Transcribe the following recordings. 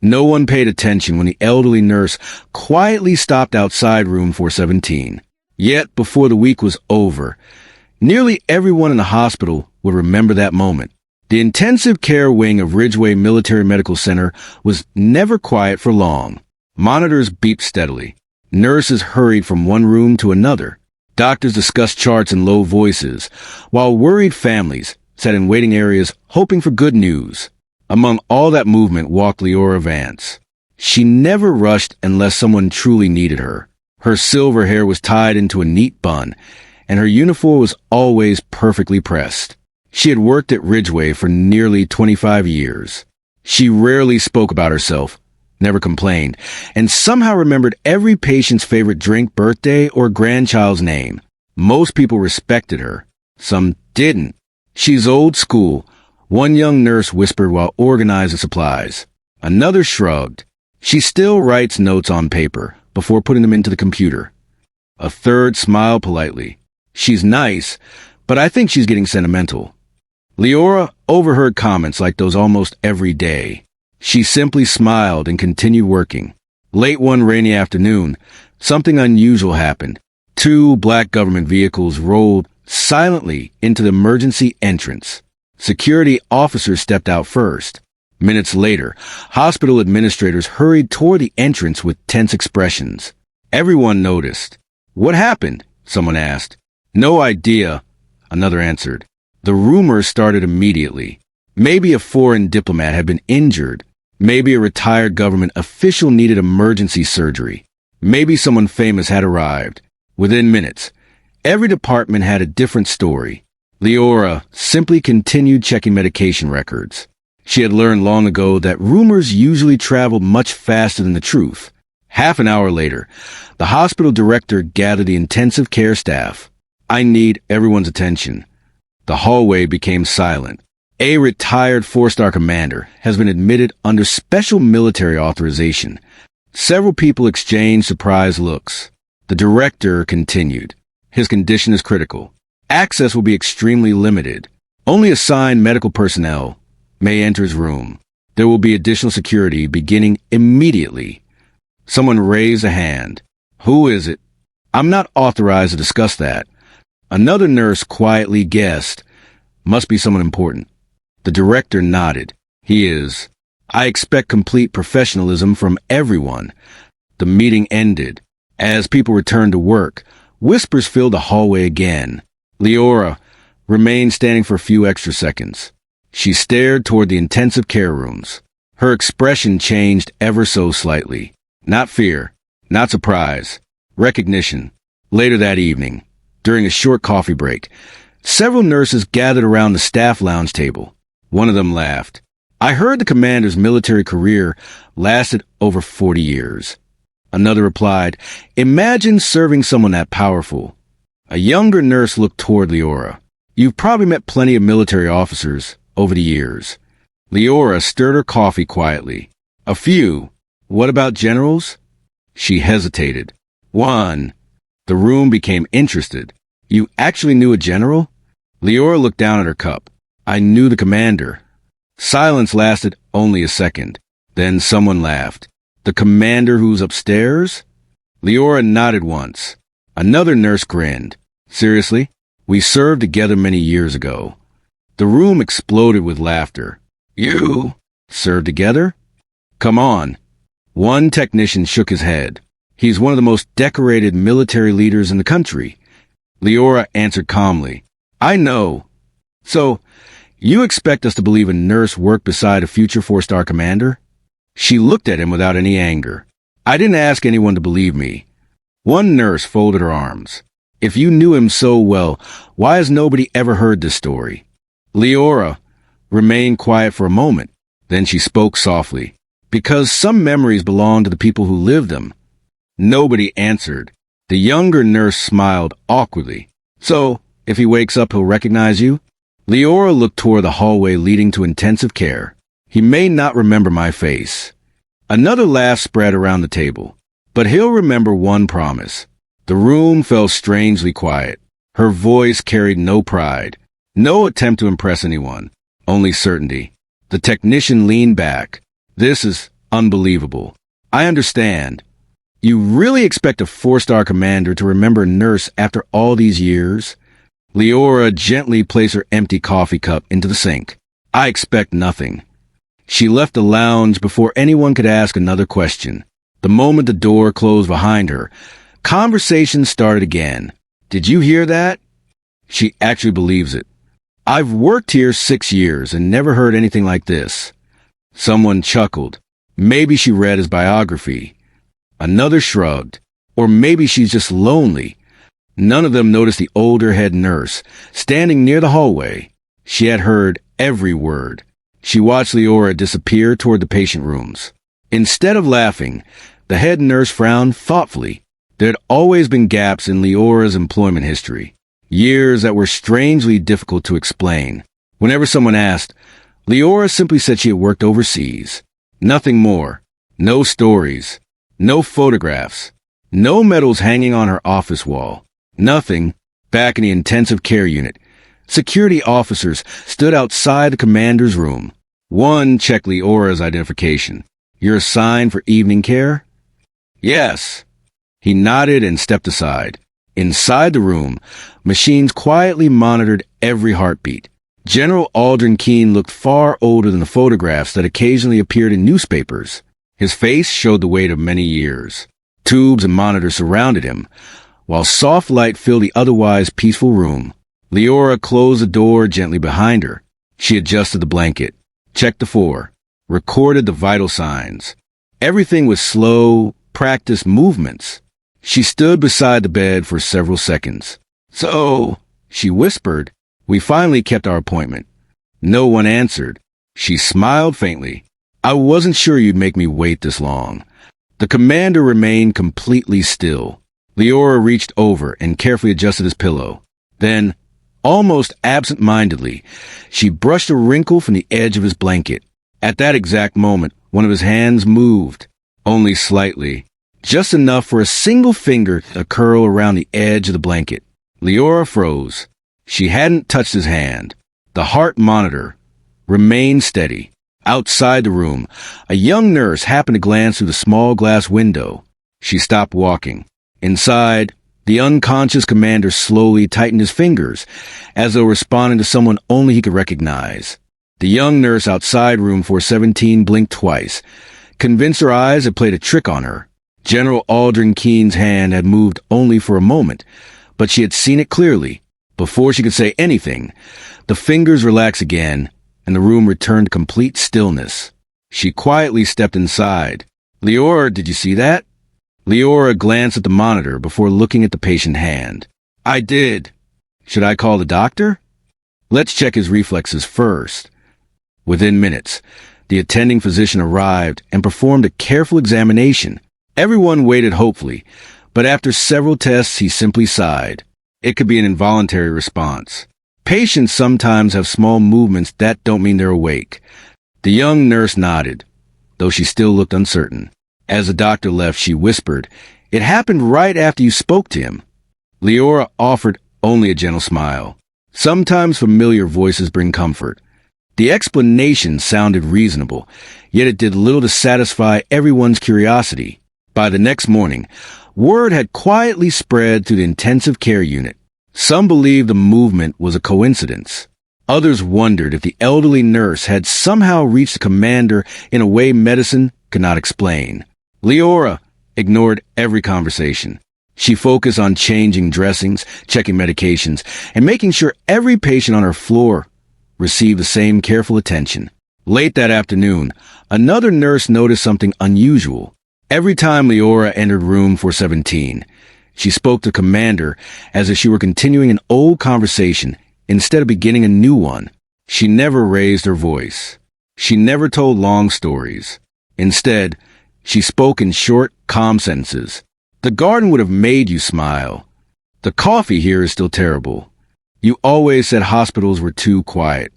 No one paid attention when the elderly nurse quietly stopped outside room 417. Yet, before the week was over, nearly everyone in the hospital would remember that moment. The intensive care wing of Ridgeway Military Medical Center was never quiet for long. Monitors beeped steadily. Nurses hurried from one room to another. Doctors discussed charts in low voices, while worried families sat in waiting areas hoping for good news. Among all that movement walked Leora Vance. She never rushed unless someone truly needed her. Her silver hair was tied into a neat bun, and her uniform was always perfectly pressed. She had worked at Ridgeway for nearly 25 years. She rarely spoke about herself, never complained, and somehow remembered every patient's favorite drink, birthday, or grandchild's name. Most people respected her. Some didn't. She's old school, one young nurse whispered while organizing supplies. Another shrugged. She still writes notes on paper before putting them into the computer. A third smiled politely. She's nice, but I think she's getting sentimental. Leora overheard comments like those almost every day. She simply smiled and continued working. Late one rainy afternoon, something unusual happened. 2 black government vehicles rolled silently into the emergency entrance. Security officers stepped out first. Minutes later, hospital administrators hurried toward the entrance with tense expressions. Everyone noticed. "What happened?" someone asked. "No idea," another answered. The rumor started immediately. Maybe a foreign diplomat had been injured. Maybe a retired government official needed emergency surgery. Maybe someone famous had arrived. Within minutes, every department had a different story. Leora simply continued checking medication records. She had learned long ago that rumors usually traveled much faster than the truth. Half an hour later, the hospital director gathered the intensive care staff. "I need everyone's attention." The hallway became silent. A retired 4-star commander has been admitted under special military authorization. Several people exchanged surprised looks. The director continued. "His condition is critical. Access will be extremely limited. Only assigned medical personnel may enter his room. There will be additional security beginning immediately." Someone raised a hand. "Who is it?" "I'm not authorized to discuss that." Another nurse quietly guessed. "Must be someone important." The director nodded. "He is. I expect complete professionalism from everyone." The meeting ended. As people returned to work, whispers filled the hallway again. Leora remained standing for a few extra seconds. She stared toward the intensive care rooms. Her expression changed ever so slightly. Not fear, not surprise, recognition. Later that evening, during a short coffee break, several nurses gathered around the staff lounge table. One of them laughed. "I heard the commander's military career lasted over 40 years. Another replied, "Imagine serving someone that powerful." A younger nurse looked toward Leora. "You've probably met plenty of military officers over the years." Leora stirred her coffee quietly. "A few. What about generals?" She hesitated. "One." The room became interested. "You actually knew a general?" Leora looked down at her cup. "I knew the commander." Silence lasted only a second. Then someone laughed. "The commander who's upstairs?" Leora nodded once. Another nurse grinned. "Seriously? We served together many years ago." The room exploded with laughter. "You served together? Come on." One technician shook his head. "He's one of the most decorated military leaders in the country." Leora answered calmly. "I know." "So, you expect us to believe a nurse worked beside a future 4-star commander?" She looked at him without any anger. "I didn't ask anyone to believe me." One nurse folded her arms. "If you knew him so well, why has nobody ever heard this story?" Leora remained quiet for a moment. Then she spoke softly. "Because some memories belong to the people who lived them." Nobody answered. The younger nurse smiled awkwardly. "So, if he wakes up, he'll recognize you?" Leora looked toward the hallway leading to intensive care. "He may not remember my face." Another laugh spread around the table. "But he'll remember one promise." The room fell strangely quiet. Her voice carried no pride, no attempt to impress anyone, only certainty. The technician leaned back. "This is Unbelievable. I understand. You really expect a four-star commander to remember a nurse after all these years? Leora gently placed her empty coffee cup into the sink. I expect nothing. She left the lounge before anyone could ask another question. The moment the door closed behind her, conversation started again. Did you hear that? She actually believes it. I've worked here 6 years and never heard anything like this. Someone chuckled. Maybe she read his biography. Another shrugged. Or maybe she's just lonely. None of them noticed the older head nurse, standing near the hallway. She had heard every word. She watched Leora disappear toward the patient rooms. Instead of laughing, the head nurse frowned thoughtfully. There had always been gaps in Leora's employment history. Years that were strangely difficult to explain. Whenever someone asked, Leora simply said she had worked overseas. Nothing more. No stories. No photographs. No medals hanging on her office wall. Nothing. Back in the intensive care unit, security officers stood outside the commander's room. One checked Leora's identification. You're assigned for evening care? Yes. He nodded and stepped aside. Inside the room, machines quietly monitored every heartbeat. General Aldrin Keene looked far older than the photographs that occasionally appeared in newspapers. His face showed the weight of many years. Tubes and monitors surrounded him, while soft light filled the otherwise peaceful room. Leora closed the door gently behind her. She adjusted the blanket, checked the 4, recorded the vital signs. Everything was slow, practiced movements. She stood beside the bed for several seconds. So, she whispered, we finally kept our appointment. No one answered. She smiled faintly. I wasn't sure you'd make me wait this long. The commander remained completely still. Leora reached over and carefully adjusted his pillow. Then, almost absent-mindedly, she brushed a wrinkle from the edge of his blanket. At that exact moment, one of his hands moved, only slightly, just enough for a single finger to curl around the edge of the blanket. Leora froze. She hadn't touched his hand. The heart monitor remained steady. Outside the room, a young nurse happened to glance through the small glass window. She stopped walking. Inside, the unconscious commander slowly tightened his fingers, as though responding to someone only he could recognize. The young nurse outside room 417 blinked twice, convinced her eyes had played a trick on her. General Aldrin Keene's hand had moved only for a moment, but she had seen it clearly. Before she could say anything, the fingers relaxed again, and the room returned to complete stillness. She quietly stepped inside. Leora, did you see that? Leora glanced at the monitor before looking at the patient hand. I did. Should I call the doctor? Let's check his reflexes first. Within minutes, the attending physician arrived and performed a careful examination. Everyone waited hopefully, but after several tests, he simply sighed. It could be an involuntary response. Patients sometimes have small movements that don't mean they're awake. The young nurse nodded, though she still looked uncertain. As the doctor left, she whispered, It happened right after you spoke to him. Leora offered only a gentle smile. Sometimes familiar voices bring comfort. The explanation sounded reasonable, yet it did little to satisfy everyone's curiosity. By the next morning, word had quietly spread through the intensive care unit. Some believed the movement was a coincidence. Others wondered if the elderly nurse had somehow reached the commander in a way medicine could not explain. Leora ignored every conversation. She focused on changing dressings, checking medications, and making sure every patient on her floor received the same careful attention. Late that afternoon, another nurse noticed something unusual. Every time Leora entered room 417, she spoke to the commander as if she were continuing an old conversation instead of beginning a new one. She never raised her voice. She never told long stories. Instead, she spoke in short, calm sentences. The garden would have made you smile. The coffee here is still terrible. You always said hospitals were too quiet.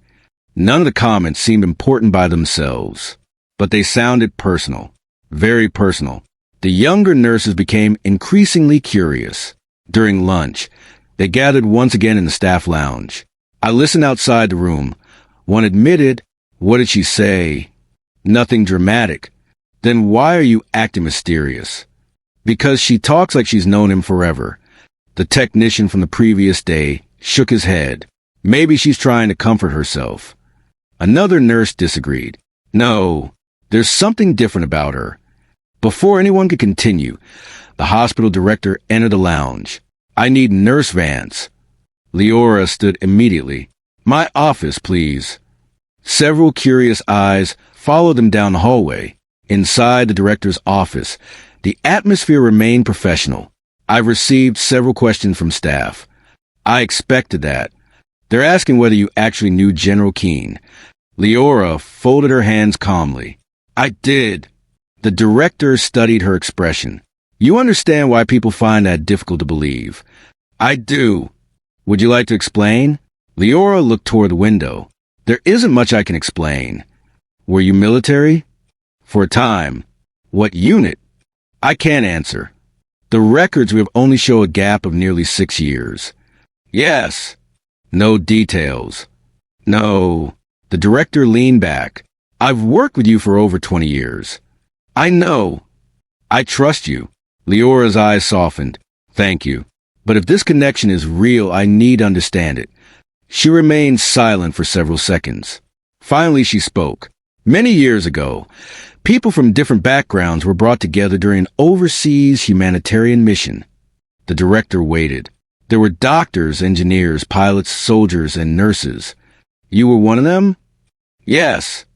None of the comments seemed important by themselves, but they sounded personal, very personal. The younger nurses became increasingly curious. During lunch, they gathered once again in the staff lounge. I listened outside the room. One admitted, what did she say? Nothing dramatic, Then why are you acting mysterious? Because she talks like she's known him forever. The technician from the previous day shook his head. Maybe she's trying to comfort herself. Another nurse disagreed. No, there's something different about her. Before anyone could continue, the hospital director entered the lounge. I need Nurse Vance. Leora stood immediately. My office, please. Several curious eyes followed them down the hallway. Inside the director's office, the atmosphere remained professional. I've received several questions from staff. I expected that. They're asking whether you actually knew General Keene. Leora folded her hands calmly. I did. The director studied her expression. You understand why people find that difficult to believe. I do. Would you like to explain? Leora looked toward the window. There isn't much I can explain. Were you military? For a time. What unit? I can't answer. The records will only show a gap of nearly 6 years. Yes. No details. No. The director leaned back. I've worked with you for over 20 years. I know. I trust you. Leora's eyes softened. Thank you. But if this connection is real, I need to understand it. She remained silent for several seconds. Finally, she spoke. Many years ago, people from different backgrounds were brought together during an overseas humanitarian mission. The director waited. There were doctors, engineers, pilots, soldiers, and nurses. You were one of them? Yes.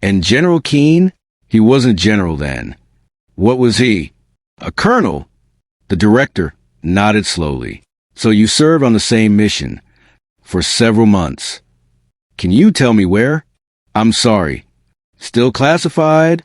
And General Keene? He wasn't a general then. What was he? A colonel. The director nodded slowly. So you served on the same mission for several months. Can you tell me where? I'm sorry. Still classified?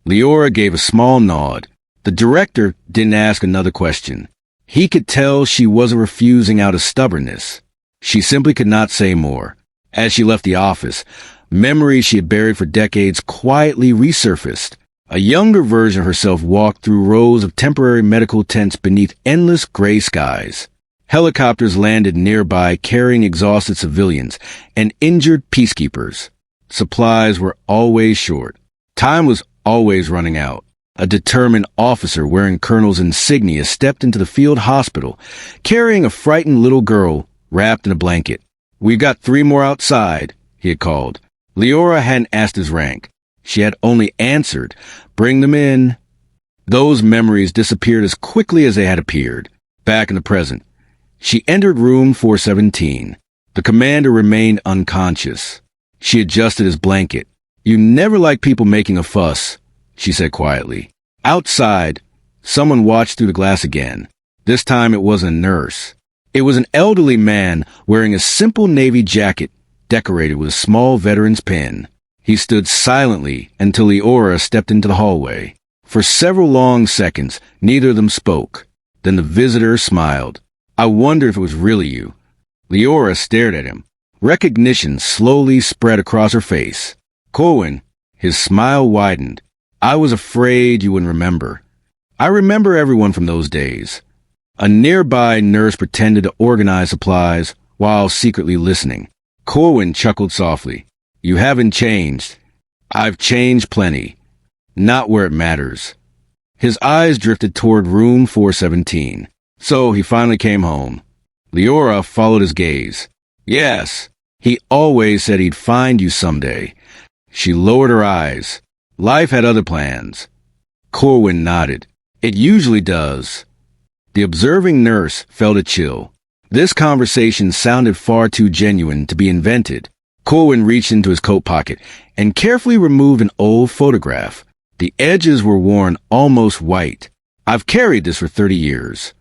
Leora gave a small nod. The director didn't ask another question. He could tell she wasn't refusing out of stubbornness. She simply could not say more. As she left the office, memories she had buried for decades quietly resurfaced. A younger version of herself walked through rows of temporary medical tents beneath endless gray skies. Helicopters landed nearby carrying exhausted civilians and injured peacekeepers. Supplies were always short. Time was always running out. A determined officer wearing colonel's insignia stepped into the field hospital, carrying a frightened little girl wrapped in a blanket. We've got 3 more outside, he had called. Leora hadn't asked his rank. She had only answered, bring them in. Those memories disappeared as quickly as they had appeared. Back in the present, she entered room 417. The commander remained unconscious. She adjusted his blanket. You never like people making a fuss, she said quietly. Outside, someone watched through the glass again. This time it wasn't a nurse. It was an elderly man wearing a simple navy jacket decorated with a small veteran's pin. He stood silently until Leora stepped into the hallway. For several long seconds, neither of them spoke. Then the visitor smiled. I wondered if it was really you. Leora stared at him. Recognition slowly spread across her face. Corwin, his smile widened. I was afraid you wouldn't remember. I remember everyone from those days. A nearby nurse pretended to organize supplies while secretly listening. Corwin chuckled softly. You haven't changed. I've changed plenty. Not where it matters. His eyes drifted toward room 417. So he finally came home. Leora followed his gaze. Yes, he always said he'd find you someday. She lowered her eyes. Life had other plans. Corwin nodded. It usually does. The observing nurse felt a chill. This conversation sounded far too genuine to be invented. Corwin reached into his coat pocket and carefully removed an old photograph. The edges were worn almost white. I've carried this for 30 years.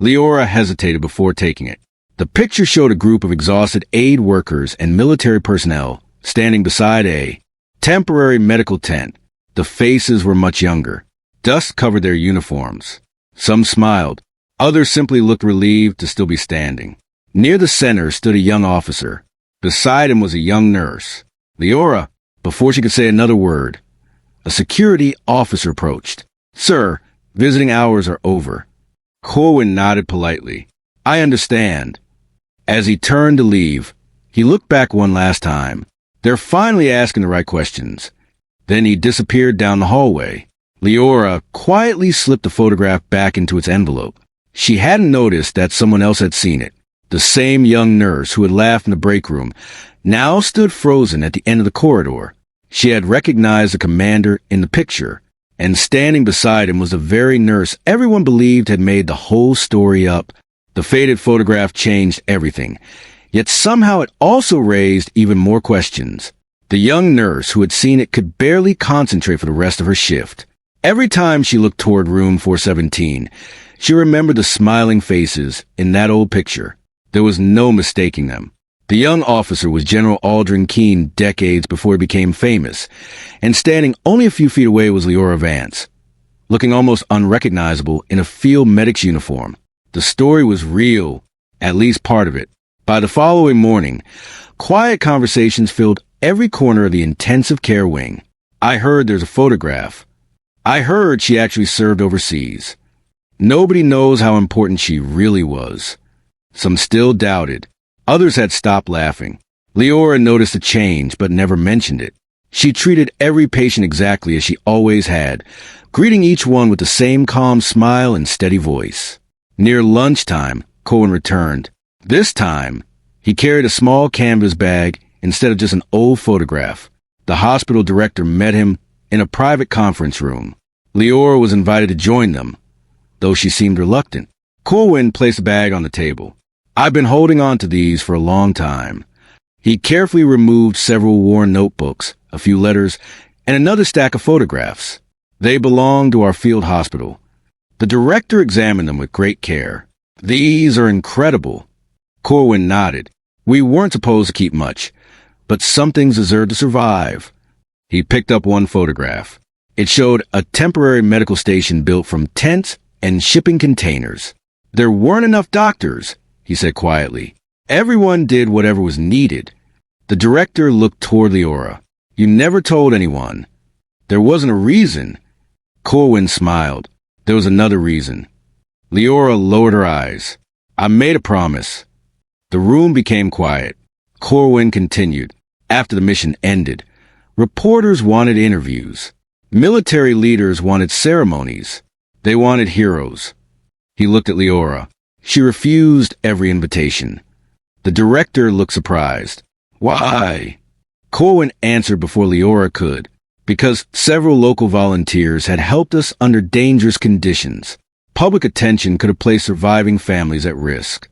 Leora hesitated before taking it. The picture showed a group of exhausted aid workers and military personnel standing beside a temporary medical tent. The faces were much younger. Dust covered their uniforms. Some smiled. Others simply looked relieved to still be standing. Near the center stood a young officer. Beside him was a young nurse. Leora, before she could say another word, a security officer approached. Sir, visiting hours are over. Corwin nodded politely. I understand. As he turned to leave, he looked back one last time. They're finally asking the right questions. Then he disappeared down the hallway. Leora quietly slipped the photograph back into its envelope. She hadn't noticed that someone else had seen it. The same young nurse who had laughed in the break room now stood frozen at the end of the corridor. She had recognized the commander in the picture, and standing beside him was the very nurse everyone believed had made the whole story up. The faded photograph changed everything, yet somehow it also raised even more questions. The young nurse who had seen it could barely concentrate for the rest of her shift. Every time she looked toward room 417, she remembered the smiling faces in that old picture. There was no mistaking them. The young officer was General Aldrin Keene decades before he became famous, and standing only a few feet away was Leora Vance, looking almost unrecognizable in a field medic's uniform. The story was real, at least part of it. By the following morning, quiet conversations filled every corner of the intensive care wing. I heard there's a photograph. I heard she actually served overseas. Nobody knows how important she really was. Some still doubted. Others had stopped laughing. Leora noticed a change, but never mentioned it. She treated every patient exactly as she always had, greeting each one with the same calm smile and steady voice. Near lunchtime, Cohen returned. This time, he carried a small canvas bag instead of just an old photograph. The hospital director met him in a private conference room. Leora was invited to join them, though she seemed reluctant. Corwin placed the bag on the table. I've been holding on to these for a long time. He carefully removed several worn notebooks, a few letters, and another stack of photographs. They belong to our field hospital. The director examined them with great care. These are incredible. Corwin nodded. We weren't supposed to keep much, but some things deserve to survive. He picked up one photograph. It showed a temporary medical station built from tents and shipping containers. There weren't enough doctors, he said quietly. Everyone did whatever was needed. The director looked toward Leora. You never told anyone. There wasn't a reason. Corwin smiled. There was another reason. Leora lowered her eyes. I made a promise. The room became quiet. Corwin continued. After the mission ended, reporters wanted interviews. Military leaders wanted ceremonies. They wanted heroes. He looked at Leora. She refused every invitation. The director looked surprised. Why? Corwin answered before Leora could. Because several local volunteers had helped us under dangerous conditions. Public attention could have placed surviving families at risk.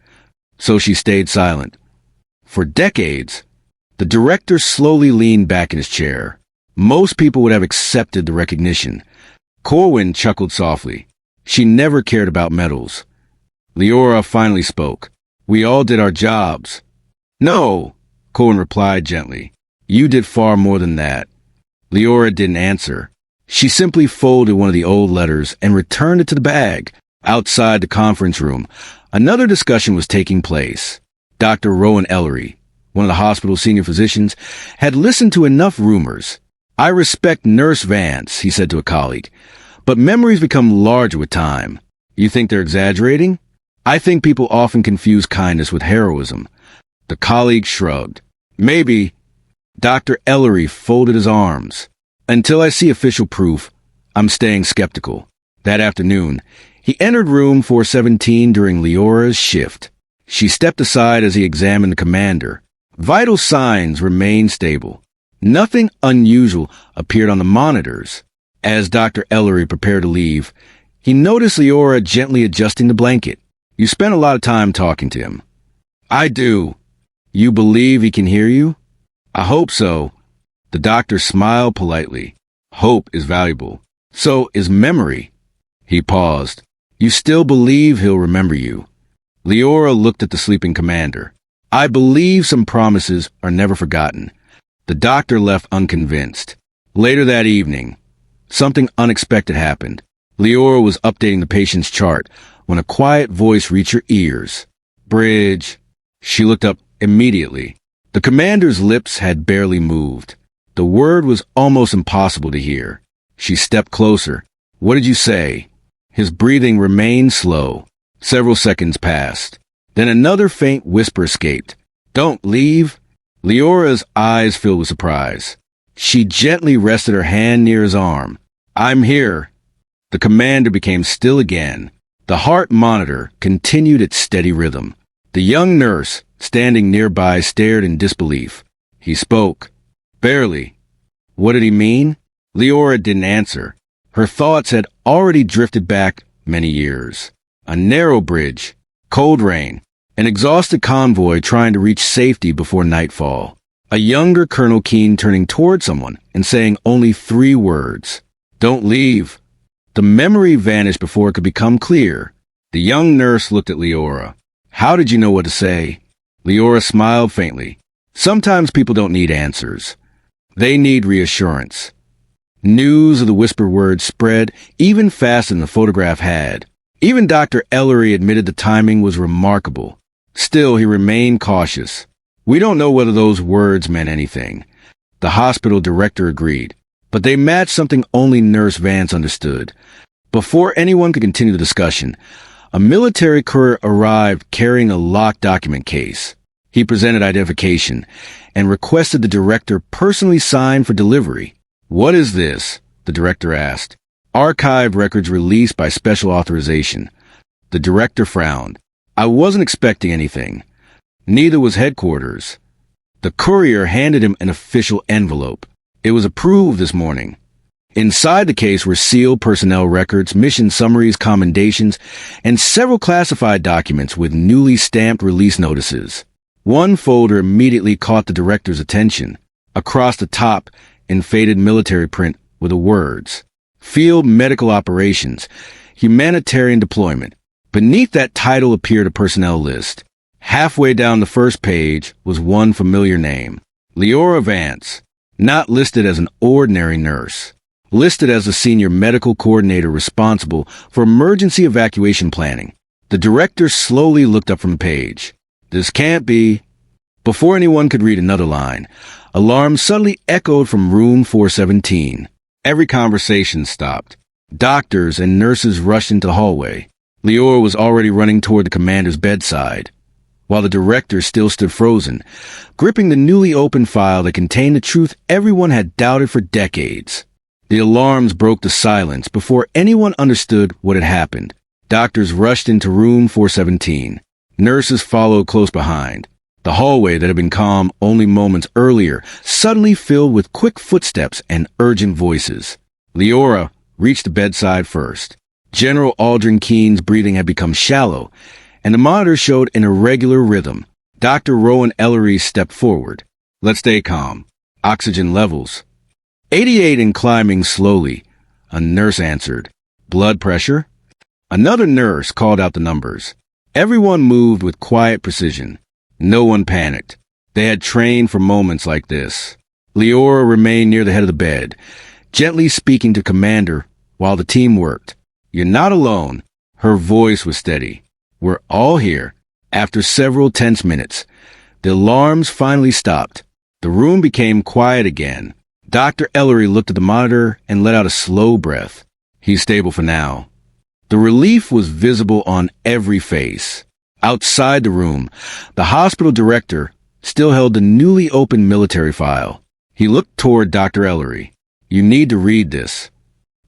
So she stayed silent. For decades, the director slowly leaned back in his chair. Most people would have accepted the recognition. Corwin chuckled softly. She never cared about medals. Leora finally spoke. We all did our jobs. No, Corwin replied gently. You did far more than that. Leora didn't answer. She simply folded one of the old letters and returned it to the bag. Outside the conference room, another discussion was taking place. Dr. Rowan Ellery, one of the hospital's senior physicians, had listened to enough rumors. I respect Nurse Vance, he said to a colleague, but memories become larger with time. You think they're exaggerating? I think people often confuse kindness with heroism. The colleague shrugged. Maybe. Dr. Ellery folded his arms. Until I see official proof, I'm staying skeptical. That afternoon, he entered room 417 during Leora's shift. She stepped aside as he examined the commander. Vital signs remained stable. Nothing unusual appeared on the monitors. As Dr. Ellery prepared to leave, he noticed Leora gently adjusting the blanket. You spent a lot of time talking to him. I do. You believe he can hear you? I hope so. The doctor smiled politely. Hope is valuable. So is memory. He paused. You still believe he'll remember you? Leora looked at the sleeping commander. I believe some promises are never forgotten. The doctor left unconvinced. Later that evening, something unexpected happened. Leora was updating the patient's chart when a quiet voice reached her ears. Bridge. She looked up immediately. The commander's lips had barely moved. The word was almost impossible to hear. She stepped closer. What did you say? His breathing remained slow. Several seconds passed. Then another faint whisper escaped. Don't leave. Leora's eyes filled with surprise. She gently rested her hand near his arm. "I'm here." The commander became still again. The heart monitor continued its steady rhythm. The young nurse, standing nearby, stared in disbelief. He spoke. Barely. What did he mean? Leora didn't answer. Her thoughts had already drifted back many years. A narrow bridge, cold rain, an exhausted convoy trying to reach safety before nightfall. A younger Colonel Keene turning toward someone and saying only 3 words. "Don't leave." The memory vanished before it could become clear. The young nurse looked at Leora. "How did you know what to say?" Leora smiled faintly. "Sometimes people don't need answers. They need reassurance." News of the whispered words spread even faster than the photograph had. Even Dr. Ellery admitted the timing was remarkable. Still, he remained cautious. "We don't know whether those words meant anything." The hospital director agreed, but they matched something only Nurse Vance understood. Before anyone could continue the discussion, a military courier arrived carrying a locked document case. He presented identification and requested the director personally sign for delivery. "What is this?" the director asked. "Archived records released by special authorization." The director frowned. "I wasn't expecting anything. Neither was headquarters." The courier handed him an official envelope. It was approved this morning. Inside the case were sealed personnel records, mission summaries, commendations, and several classified documents with newly stamped release notices. One folder immediately caught the director's attention. Across the top, in faded military print, were the words, "Field Medical Operations, Humanitarian Deployment." Beneath that title appeared a personnel list. Halfway down the first page was one familiar name, Leora Vance, not listed as an ordinary nurse, listed as the senior medical coordinator responsible for emergency evacuation planning. The director slowly looked up from the page. "This can't be." Before anyone could read another line, alarms suddenly echoed from room 417. Every conversation stopped. Doctors and nurses rushed into the hallway. Leora was already running toward the commander's bedside, while the director still stood frozen, gripping the newly opened file that contained the truth everyone had doubted for decades. The alarms broke the silence before anyone understood what had happened. Doctors rushed into room 417. Nurses followed close behind. The hallway that had been calm only moments earlier suddenly filled with quick footsteps and urgent voices. Leora reached the bedside first. General Aldrin Keene's breathing had become shallow, and the monitor showed an irregular rhythm. Dr. Rowan Ellery stepped forward. "Let's stay calm. Oxygen levels." 88 and climbing slowly, a nurse answered. "Blood pressure?" Another nurse called out the numbers. Everyone moved with quiet precision. No one panicked. They had trained for moments like this. Leora remained near the head of the bed, gently speaking to Commander while the team worked. "You're not alone." Her voice was steady. "We're all here." After several tense minutes, the alarms finally stopped. The room became quiet again. Dr. Ellery looked at the monitor and let out a slow breath. "He's stable for now." The relief was visible on every face. Outside the room, the hospital director still held the newly opened military file. He looked toward Dr. Ellery. "You need to read this."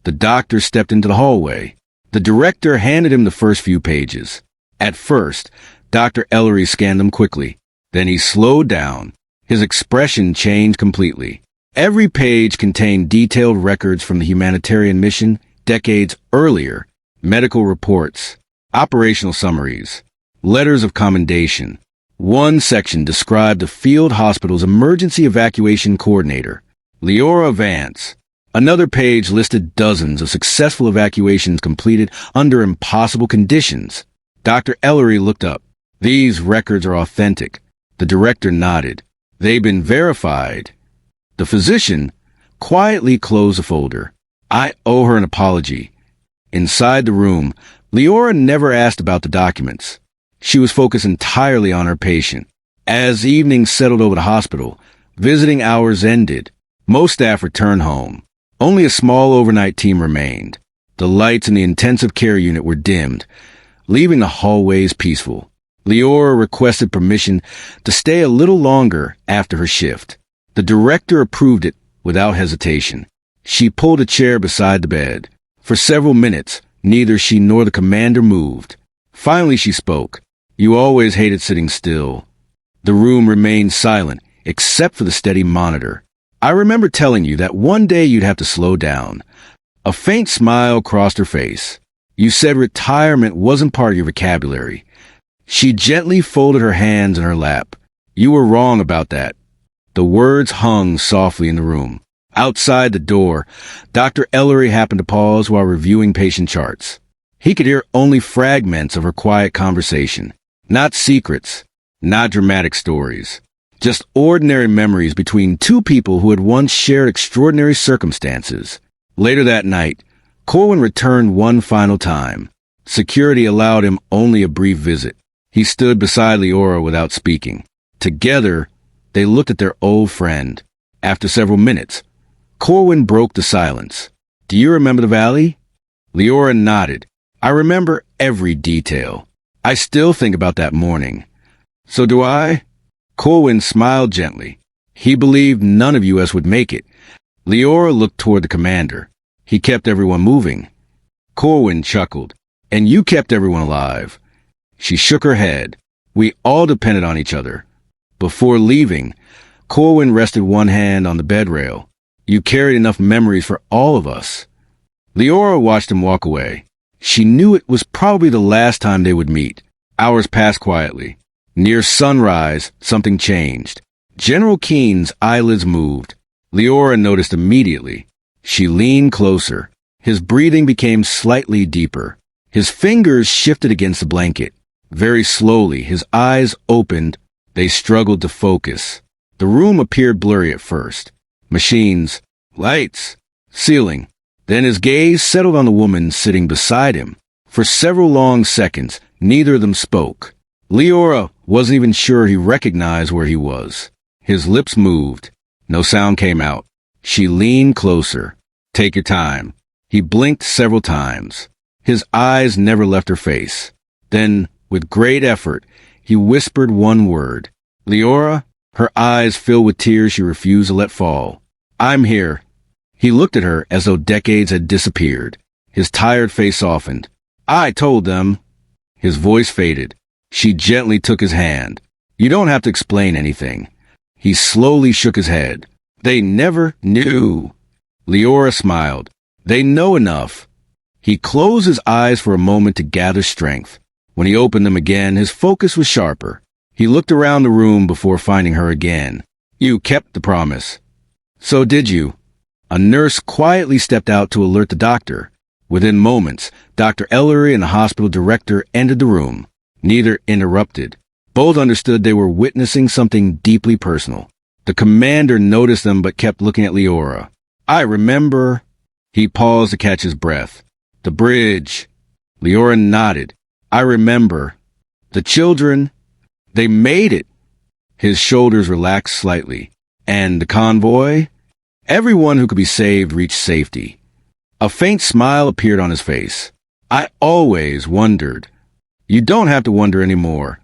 The doctor stepped into the hallway. The director handed him the first few pages. At first, Dr. Ellery scanned them quickly. Then he slowed down. His expression changed completely. Every page contained detailed records from the humanitarian mission decades earlier, medical reports, operational summaries, letters of commendation. One section described the field hospital's emergency evacuation coordinator, Leora Vance. Another page listed dozens of successful evacuations completed under impossible conditions. Dr. Ellery looked up. "These records are authentic." The director nodded. "They've been verified." The physician quietly closed the folder. "I owe her an apology." Inside the room, Leora never asked about the documents. She was focused entirely on her patient. As evening settled over the hospital, visiting hours ended. Most staff returned home. Only a small overnight team remained. The lights in the intensive care unit were dimmed, leaving the hallways peaceful. Leora requested permission to stay a little longer after her shift. The director approved it without hesitation. She pulled a chair beside the bed. For several minutes, neither she nor the commander moved. Finally she spoke. "You always hated sitting still." The room remained silent, except for the steady monitor. "I remember telling you that one day you'd have to slow down." A faint smile crossed her face. "You said retirement wasn't part of your vocabulary." She gently folded her hands in her lap. "You were wrong about that." The words hung softly in the room. Outside the door, Dr. Ellery happened to pause while reviewing patient charts. He could hear only fragments of her quiet conversation. Not secrets, not dramatic stories. Just ordinary memories between two people who had once shared extraordinary circumstances. Later that night, Corwin returned one final time. Security allowed him only a brief visit. He stood beside Leora without speaking. Together, they looked at their old friend. After several minutes, Corwin broke the silence. "Do you remember the valley?" Leora nodded. "I remember every detail. I still think about that morning." "So do I?" Corwin smiled gently. He believed none of us would make it. Leora looked toward the commander. "He kept everyone moving." Corwin chuckled. "And you kept everyone alive." She shook her head. "We all depended on each other." Before leaving, Corwin rested one hand on the bed rail. "You carried enough memories for all of us." Leora watched him walk away. She knew it was probably the last time they would meet. Hours passed quietly. Near sunrise, something changed. General Keene's eyelids moved. Leora noticed immediately. She leaned closer. His breathing became slightly deeper. His fingers shifted against the blanket. Very slowly, his eyes opened. They struggled to focus. The room appeared blurry at first. Machines, lights, ceiling. Then his gaze settled on the woman sitting beside him. For several long seconds, neither of them spoke. Leora wasn't even sure he recognized where he was. His lips moved. No sound came out. She leaned closer. "Take your time." He blinked several times. His eyes never left her face. Then, with great effort, he whispered one word. "Leora?" Her eyes filled with tears she refused to let fall. "I'm here." He looked at her as though decades had disappeared. His tired face softened. "I told them." His voice faded. She gently took his hand. "You don't have to explain anything." He slowly shook his head. "They never knew." Leora smiled. "They know enough." He closed his eyes for a moment to gather strength. When he opened them again, his focus was sharper. He looked around the room before finding her again. "You kept the promise." "So did you." A nurse quietly stepped out to alert the doctor. Within moments, Dr. Ellery and the hospital director entered the room. Neither interrupted. Both understood they were witnessing something deeply personal. The commander noticed them but kept looking at Leora. "I remember." He paused to catch his breath. "The bridge." Leora nodded. "I remember." "The children." "They made it." His shoulders relaxed slightly. "And the convoy?" "Everyone who could be saved reached safety." A faint smile appeared on his face. "I always wondered." "You don't have to wonder anymore."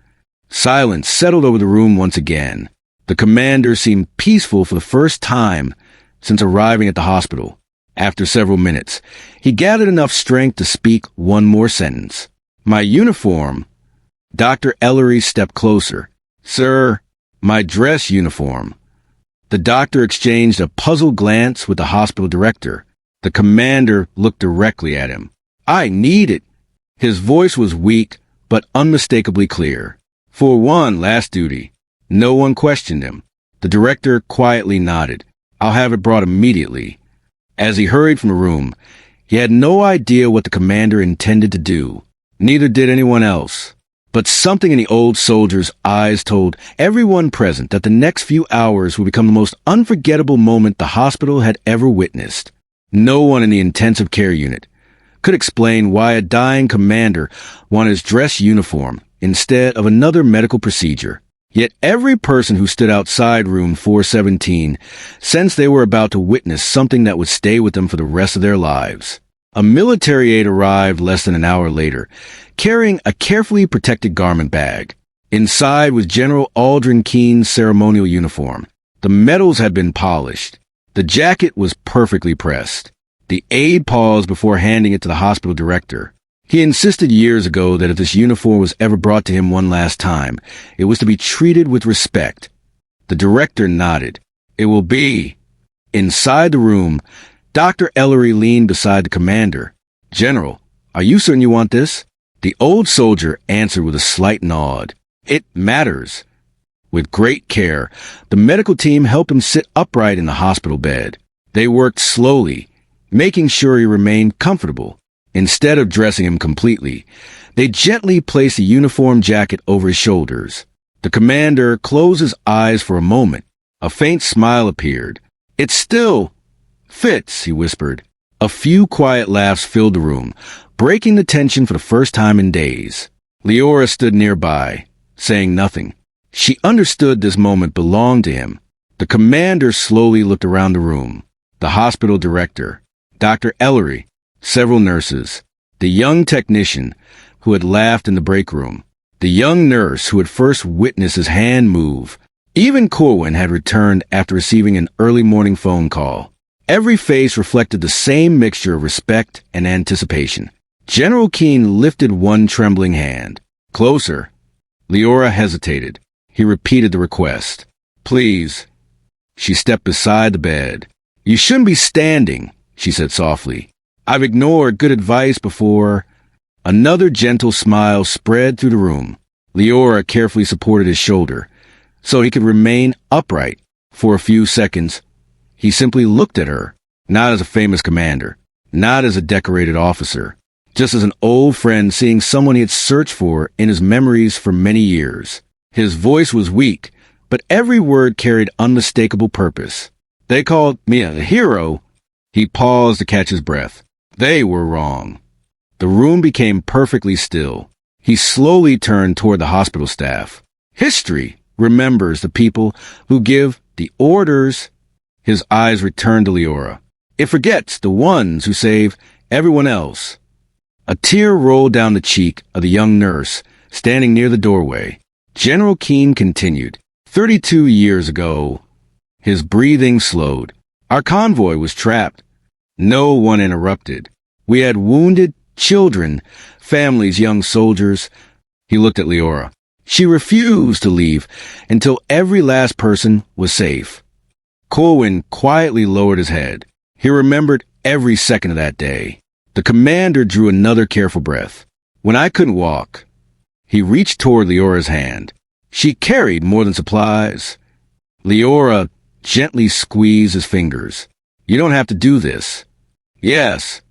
Silence settled over the room once again. The commander seemed peaceful for the first time since arriving at the hospital. After several minutes, he gathered enough strength to speak one more sentence. "My uniform." Dr. Ellery stepped closer. "Sir, my dress uniform." The doctor exchanged a puzzled glance with the hospital director. The commander looked directly at him. "I need it." His voice was weak, but unmistakably clear. "For one last duty." No one questioned him. The director quietly nodded. "I'll have it brought immediately." As he hurried from the room, he had no idea what the commander intended to do. Neither did anyone else. But something in the old soldier's eyes told everyone present that the next few hours would become the most unforgettable moment the hospital had ever witnessed. No one in the intensive care unit could explain why a dying commander wanted his dress uniform instead of another medical procedure. Yet every person who stood outside room 417 sensed they were about to witness something that would stay with them for the rest of their lives. A military aide arrived less than an hour later, carrying a carefully protected garment bag. Inside was General Aldrin Keene's ceremonial uniform. The metals had been polished. The jacket was perfectly pressed. The aide paused before handing it to the hospital director. He insisted years ago that if this uniform was ever brought to him one last time, it was to be treated with respect. The director nodded. It will be. Inside the room, Dr. Ellery leaned beside the commander. General, are you certain you want this? The old soldier answered with a slight nod. It matters. With great care, the medical team helped him sit upright in the hospital bed. They worked slowly, making sure he remained comfortable. Instead of dressing him completely, they gently placed a uniform jacket over his shoulders. The commander closed his eyes for a moment. A faint smile appeared. It still fits, he whispered. A few quiet laughs filled the room, breaking the tension for the first time in days. Leora stood nearby, saying nothing. She understood this moment belonged to him. The commander slowly looked around the room. The hospital director, Dr. Ellery, several nurses, the young technician who had laughed in the break room, the young nurse who had first witnessed his hand move. Even Corwin had returned after receiving an early morning phone call. Every face reflected the same mixture of respect and anticipation. General Keene lifted one trembling hand. Closer. Leora hesitated. He repeated the request. Please. She stepped beside the bed. You shouldn't be standing, she said softly. I've ignored good advice before. Another gentle smile spread through the room. Leora carefully supported his shoulder so he could remain upright. For a few seconds, he simply looked at her, not as a famous commander, not as a decorated officer, just as an old friend seeing someone he had searched for in his memories for many years. His voice was weak, but every word carried unmistakable purpose. They called me a hero. He paused to catch his breath. They were wrong. The room became perfectly still. He slowly turned toward the hospital staff. History remembers the people who give the orders. His eyes returned to Leora. It forgets the ones who save everyone else. A tear rolled down the cheek of the young nurse standing near the doorway. General Keene continued. 32 years ago, his breathing slowed. Our convoy was trapped. No one interrupted. We had wounded children, families, young soldiers. He looked at Leora. She refused to leave until every last person was safe. Corwin quietly lowered his head. He remembered every second of that day. The commander drew another careful breath. When I couldn't walk, he reached toward Leora's hand. She carried more than supplies. Leora gently squeezed his fingers. You don't have to do this. Yes.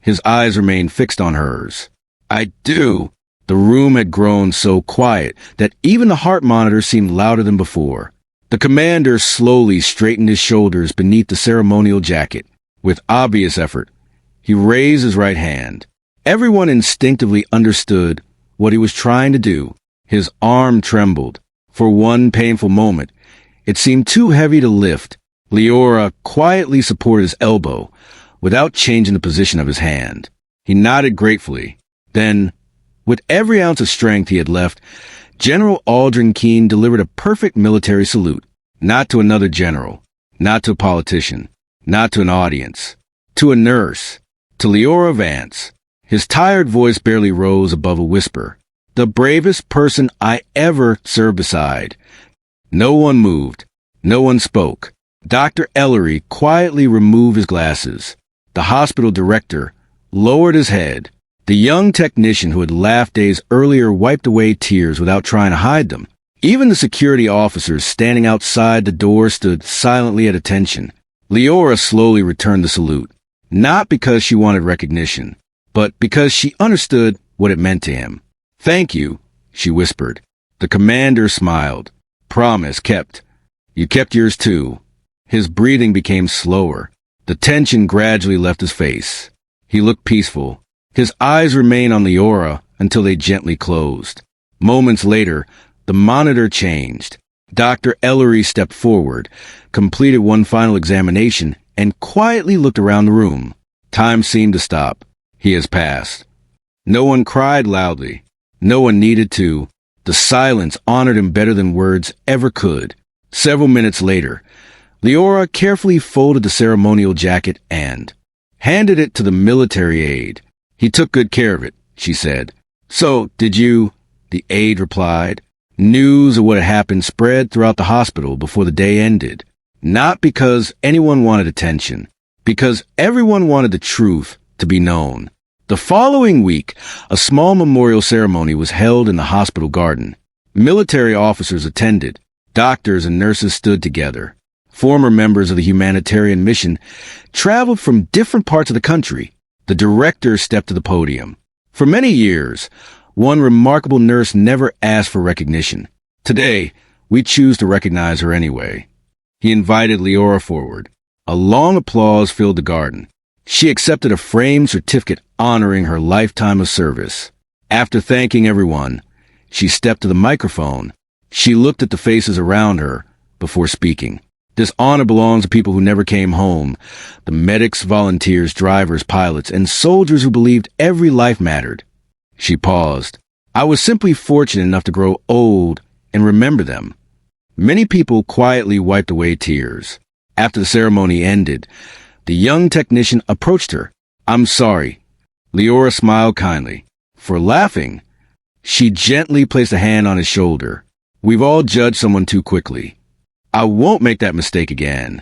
His eyes remained fixed on hers. I do. The room had grown so quiet that even the heart monitor seemed louder than before. The commander slowly straightened his shoulders beneath the ceremonial jacket. With obvious effort, he raised his right hand. Everyone instinctively understood what he was trying to do. His arm trembled. For one painful moment, it seemed too heavy to lift. Leora quietly supported his elbow without changing the position of his hand. He nodded gratefully. Then, with every ounce of strength he had left, General Aldrin Keene delivered a perfect military salute. Not to another general, not to a politician, not to an audience, to a nurse, to Leora Vance. His tired voice barely rose above a whisper. The bravest person I ever served beside. No one moved. No one spoke. Dr. Ellery quietly removed his glasses. The hospital director lowered his head. The young technician who had laughed days earlier wiped away tears without trying to hide them. Even the security officers standing outside the door stood silently at attention. Leora slowly returned the salute, not because she wanted recognition, but because she understood what it meant to him. Thank you, she whispered. The commander smiled. Promise kept. You kept yours too. His breathing became slower. The tension gradually left his face. He looked peaceful. His eyes remained on Leora until they gently closed. Moments later, the monitor changed. Dr. Ellery stepped forward, completed one final examination, and quietly looked around the room. Time seemed to stop. He has passed. No one cried loudly. No one needed to. The silence honored him better than words ever could. Several minutes later, Leora carefully folded the ceremonial jacket and handed it to the military aide. "He took good care of it," she said. "So, did you?" The aide replied. News of what had happened spread throughout the hospital before the day ended. Not because anyone wanted attention, because everyone wanted the truth to be known. The following week, a small memorial ceremony was held in the hospital garden. Military officers attended. Doctors and nurses stood together. Former members of the humanitarian mission traveled from different parts of the country. The director stepped to the podium. For many years, one remarkable nurse never asked for recognition. Today, we choose to recognize her anyway. He invited Leora forward. A long applause filled the garden. She accepted a framed certificate honoring her lifetime of service. After thanking everyone, she stepped to the microphone. She looked at the faces around her before speaking. "This honor belongs to people who never came home, the medics, volunteers, drivers, pilots, and soldiers who believed every life mattered." She paused. "I was simply fortunate enough to grow old and remember them." Many people quietly wiped away tears. After the ceremony ended, the young technician approached her. "I'm sorry." Leora smiled kindly. For laughing, she gently placed a hand on his shoulder. "We've all judged someone too quickly. I won't make that mistake again.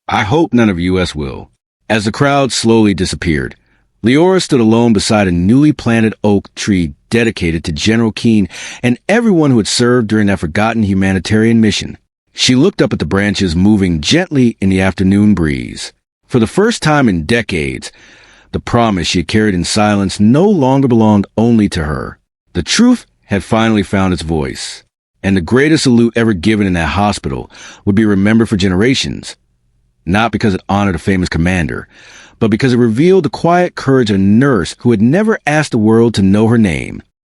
I hope none of us will." As the crowd slowly disappeared, Leora stood alone beside a newly planted oak tree dedicated to General Keene and everyone who had served during that forgotten humanitarian mission. She looked up at the branches moving gently in the afternoon breeze. For the first time in decades, the promise she had carried in silence no longer belonged only to her. The truth had finally found its voice. And the greatest salute ever given in that hospital would be remembered for generations. Not because it honored a famous commander, but because it revealed the quiet courage of a nurse who had never asked the world to know her name.